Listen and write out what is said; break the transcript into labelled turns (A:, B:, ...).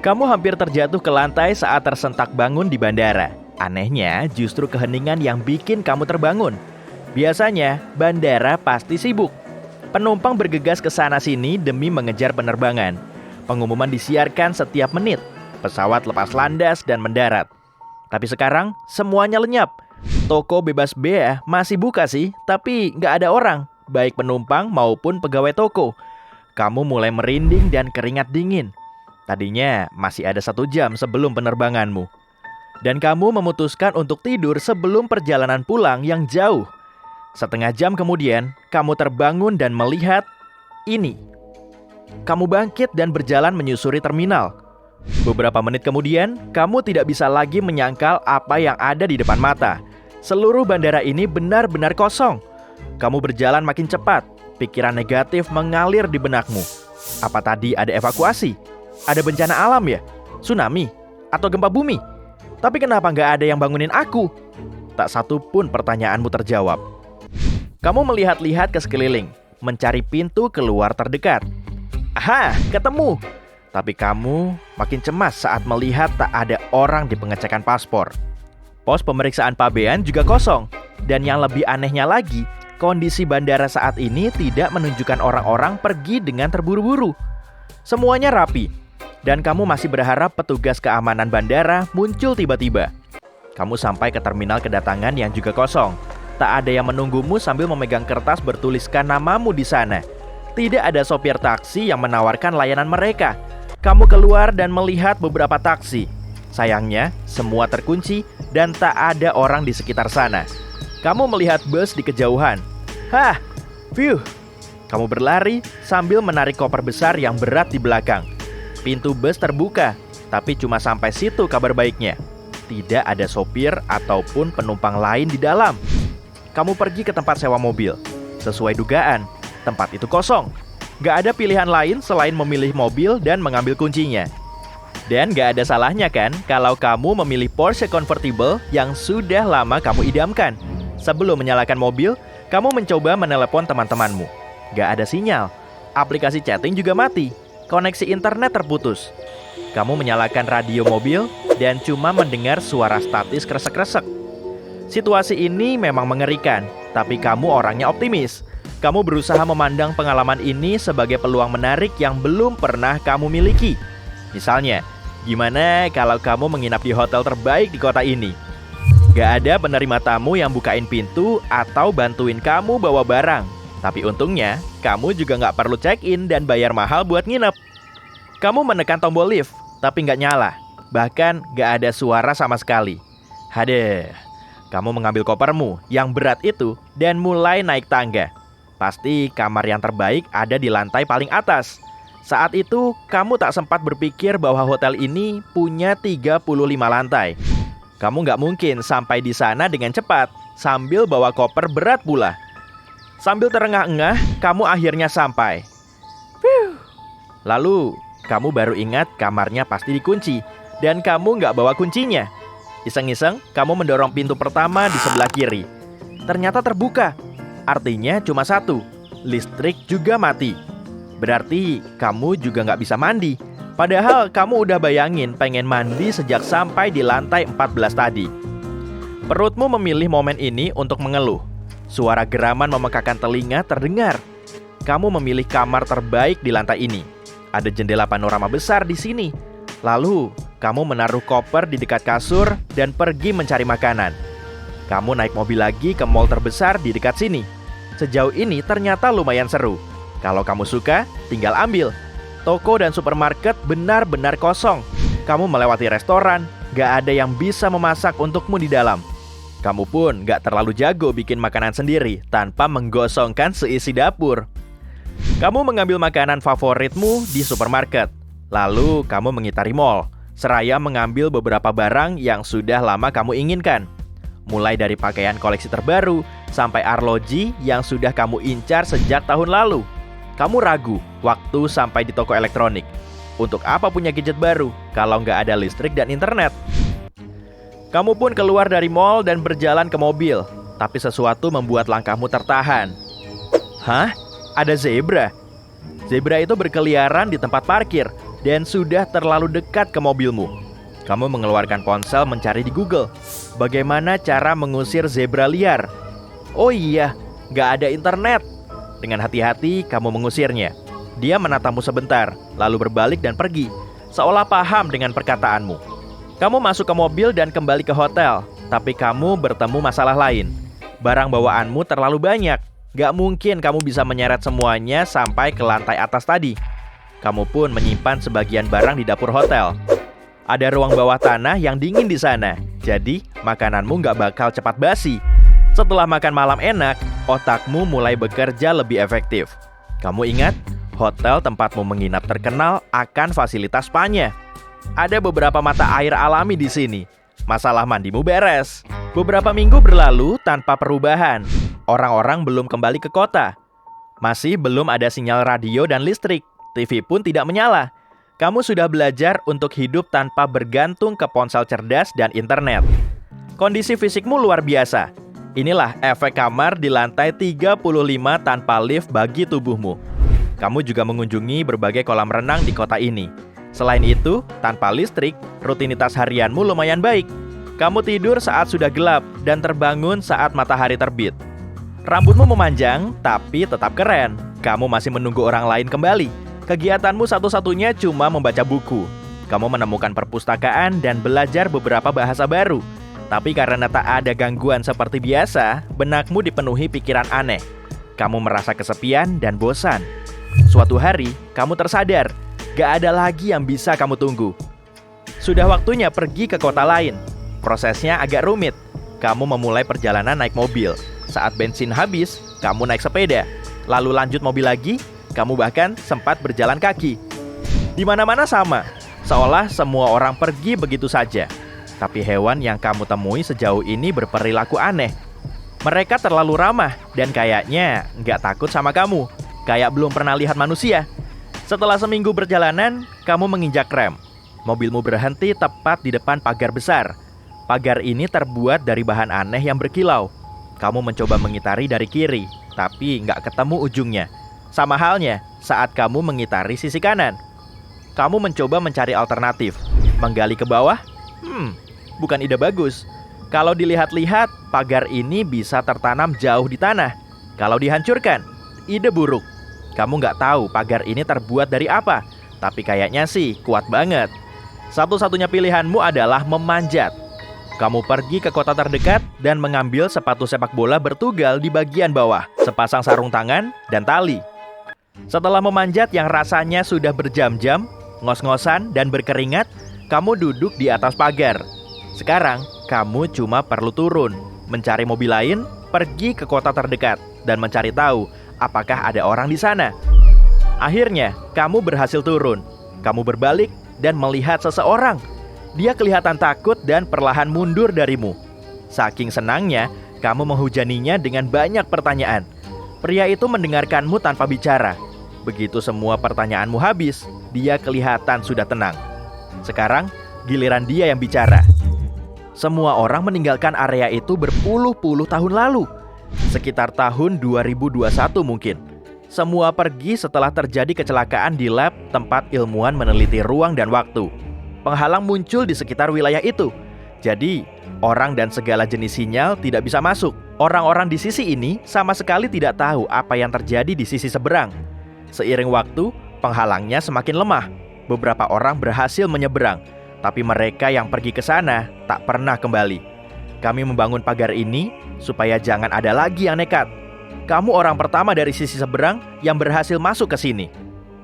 A: Kamu hampir terjatuh ke lantai saat tersentak bangun di bandara. Anehnya, justru keheningan yang bikin kamu terbangun. Biasanya, bandara pasti sibuk. Penumpang bergegas ke sana-sini demi mengejar penerbangan. Pengumuman disiarkan setiap menit. Pesawat lepas landas dan mendarat. Tapi sekarang, semuanya lenyap. Toko bebas bea masih buka sih, tapi nggak ada orang, baik penumpang maupun pegawai toko. Kamu mulai merinding dan keringat dingin. Tadinya masih ada 1 jam sebelum penerbanganmu. Dan kamu memutuskan untuk tidur sebelum perjalanan pulang yang jauh. Setengah jam kemudian, kamu terbangun dan melihat ini. Kamu bangkit dan berjalan menyusuri terminal. Beberapa menit kemudian, kamu tidak bisa lagi menyangkal apa yang ada di depan mata. Seluruh bandara ini benar-benar kosong. Kamu berjalan makin cepat. Pikiran negatif mengalir di benakmu. Apa tadi ada evakuasi? Ada bencana alam ya? Tsunami? Atau gempa bumi? Tapi kenapa nggak ada yang bangunin aku? Tak satu pun pertanyaanmu terjawab. Kamu melihat-lihat ke sekeliling, mencari pintu keluar terdekat. Aha, ketemu! Tapi kamu makin cemas saat melihat tak ada orang di pengecekan paspor. Pos pemeriksaan pabean juga kosong. Dan yang lebih anehnya lagi, kondisi bandara saat ini tidak menunjukkan orang-orang pergi dengan terburu-buru. Semuanya rapi. Dan kamu masih berharap petugas keamanan bandara muncul tiba-tiba. Kamu sampai ke terminal kedatangan yang juga kosong. Tak ada yang menunggumu sambil memegang kertas bertuliskan namamu di sana. Tidak ada sopir taksi yang menawarkan layanan mereka. Kamu keluar dan melihat beberapa taksi. Sayangnya, semua terkunci dan tak ada orang di sekitar sana. Kamu melihat bus di kejauhan. Hah, phew. Kamu berlari sambil menarik koper besar yang berat di belakang. Pintu bus terbuka, tapi cuma sampai situ kabar baiknya. Tidak ada sopir ataupun penumpang lain di dalam. Kamu pergi ke tempat sewa mobil. Sesuai dugaan, tempat itu kosong. Gak ada pilihan lain selain memilih mobil dan mengambil kuncinya. Dan gak ada salahnya kan kalau kamu memilih Porsche Convertible yang sudah lama kamu idamkan. Sebelum menyalakan mobil, kamu mencoba menelepon teman-temanmu. Gak ada sinyal. Aplikasi chatting juga mati. Koneksi internet terputus. Kamu menyalakan radio mobil dan cuma mendengar suara statis kresek-kresek. Situasi ini memang mengerikan, tapi kamu orangnya optimis. Kamu berusaha memandang pengalaman ini sebagai peluang menarik yang belum pernah kamu miliki. Misalnya, gimana kalau kamu menginap di hotel terbaik di kota ini? Gak ada penerima tamu yang bukain pintu atau bantuin kamu bawa barang. Tapi untungnya, kamu juga nggak perlu check-in dan bayar mahal buat nginep. Kamu menekan tombol lift, tapi nggak nyala. Bahkan nggak ada suara sama sekali. Hadeh, kamu mengambil kopermu yang berat itu dan mulai naik tangga. Pasti kamar yang terbaik ada di lantai paling atas. Saat itu, kamu tak sempat berpikir bahwa hotel ini punya 35 lantai. Kamu nggak mungkin sampai di sana dengan cepat, sambil bawa koper berat pula. Sambil terengah-engah, kamu akhirnya sampai. Lalu, kamu baru ingat kamarnya pasti dikunci, dan kamu nggak bawa kuncinya. Iseng-iseng, kamu mendorong pintu pertama di sebelah kiri. Ternyata terbuka. Artinya cuma satu, listrik juga mati. Berarti kamu juga nggak bisa mandi. Padahal kamu udah bayangin pengen mandi sejak sampai di lantai 14 tadi. Perutmu memilih momen ini untuk mengeluh. Suara geraman memekakan telinga terdengar. Kamu memilih kamar terbaik di lantai ini. Ada jendela panorama besar di sini. Lalu, kamu menaruh koper di dekat kasur dan pergi mencari makanan. Kamu naik mobil lagi ke mall terbesar di dekat sini. Sejauh ini ternyata lumayan seru. Kalau kamu suka, tinggal ambil. Toko dan supermarket benar-benar kosong. Kamu melewati restoran, gak ada yang bisa memasak untukmu di dalam. Kamu pun gak terlalu jago bikin makanan sendiri tanpa menggosongkan seisi dapur. Kamu mengambil makanan favoritmu di supermarket. Lalu kamu mengitari mall, seraya mengambil beberapa barang yang sudah lama kamu inginkan. Mulai dari pakaian koleksi terbaru, sampai arloji yang sudah kamu incar sejak tahun lalu. Kamu ragu waktu sampai di toko elektronik. Untuk apa punya gadget baru kalau nggak ada listrik dan internet? Kamu pun keluar dari mall dan berjalan ke mobil. Tapi sesuatu membuat langkahmu tertahan. Hah? Ada zebra? Zebra itu berkeliaran di tempat parkir. dan sudah terlalu dekat ke mobilmu. Kamu mengeluarkan ponsel mencari di Google, bagaimana cara mengusir zebra liar. Oh iya, nggak ada internet. Dengan hati-hati kamu mengusirnya. Dia menatapmu sebentar, lalu berbalik dan pergi, seolah paham dengan perkataanmu. Kamu masuk ke mobil dan kembali ke hotel, tapi kamu bertemu masalah lain. Barang bawaanmu terlalu banyak. Gak mungkin kamu bisa menyeret semuanya sampai ke lantai atas tadi. Kamu pun menyimpan sebagian barang di dapur hotel. Ada ruang bawah tanah yang dingin di sana, jadi makananmu gak bakal cepat basi. Setelah makan malam enak, otakmu mulai bekerja lebih efektif. Kamu ingat, hotel tempatmu menginap terkenal akan fasilitas spa-nya. Ada beberapa mata air alami di sini. Masalah mandimu beres. Beberapa minggu berlalu tanpa perubahan. Orang-orang belum kembali ke kota. Masih belum ada sinyal radio dan listrik. TV pun tidak menyala. Kamu sudah belajar untuk hidup tanpa bergantung ke ponsel cerdas dan internet. Kondisi fisikmu luar biasa. Inilah efek kamar di lantai 35 tanpa lift bagi tubuhmu. Kamu juga mengunjungi berbagai kolam renang di kota ini. Selain itu, tanpa listrik, rutinitas harianmu lumayan baik. Kamu tidur saat sudah gelap dan terbangun saat matahari terbit. Rambutmu memanjang, tapi tetap keren. Kamu masih menunggu orang lain kembali. Kegiatanmu satu-satunya cuma membaca buku. Kamu menemukan perpustakaan dan belajar beberapa bahasa baru. Tapi karena tak ada gangguan seperti biasa, benakmu dipenuhi pikiran aneh. Kamu merasa kesepian dan bosan. Suatu hari, kamu tersadar, gak ada lagi yang bisa kamu tunggu. Sudah waktunya pergi ke kota lain. Prosesnya agak rumit. Kamu memulai perjalanan naik mobil. Saat bensin habis, kamu naik sepeda. Lalu lanjut mobil lagi, kamu bahkan sempat berjalan kaki. Di mana-mana sama, seolah semua orang pergi begitu saja. Tapi hewan yang kamu temui sejauh ini berperilaku aneh. Mereka terlalu ramah dan kayaknya nggak takut sama kamu. Kayak belum pernah lihat manusia. Setelah seminggu perjalanan, kamu menginjak rem. Mobilmu berhenti tepat di depan pagar besar. Pagar ini terbuat dari bahan aneh yang berkilau. Kamu mencoba mengitari dari kiri, tapi nggak ketemu ujungnya. Sama halnya saat kamu mengitari sisi kanan. Kamu mencoba mencari alternatif. Menggali ke bawah? Bukan ide bagus. Kalau dilihat-lihat, pagar ini bisa tertanam jauh di tanah. Kalau dihancurkan, ide buruk. Kamu nggak tahu pagar ini terbuat dari apa, tapi kayaknya sih kuat banget. Satu-satunya pilihanmu adalah memanjat. Kamu pergi ke kota terdekat dan mengambil sepatu sepak bola bertugal di bagian bawah, sepasang sarung tangan, dan tali. Setelah memanjat yang rasanya sudah berjam-jam, ngos-ngosan dan berkeringat, kamu duduk di atas pagar. Sekarang, kamu cuma perlu turun, mencari mobil lain, pergi ke kota terdekat, dan mencari tahu apakah ada orang di sana. Akhirnya, kamu berhasil turun. Kamu berbalik dan melihat seseorang. Dia kelihatan takut dan perlahan mundur darimu. Saking senangnya, kamu menghujaninya dengan banyak pertanyaan. Pria itu mendengarkanmu tanpa bicara. Begitu semua pertanyaanmu habis, dia kelihatan sudah tenang. Sekarang, giliran dia yang bicara. Semua orang meninggalkan area itu berpuluh-puluh tahun lalu. Sekitar tahun 2021 mungkin. Semua pergi setelah terjadi kecelakaan di lab tempat ilmuwan meneliti ruang dan waktu. Penghalang muncul di sekitar wilayah itu. Jadi, orang dan segala jenis sinyal tidak bisa masuk. Orang-orang di sisi ini sama sekali tidak tahu apa yang terjadi di sisi seberang. Seiring waktu, penghalangnya semakin lemah. Beberapa orang berhasil menyeberang, tapi mereka yang pergi ke sana tak pernah kembali. Kami membangun pagar ini supaya jangan ada lagi yang nekat. Kamu orang pertama dari sisi seberang yang berhasil masuk ke sini.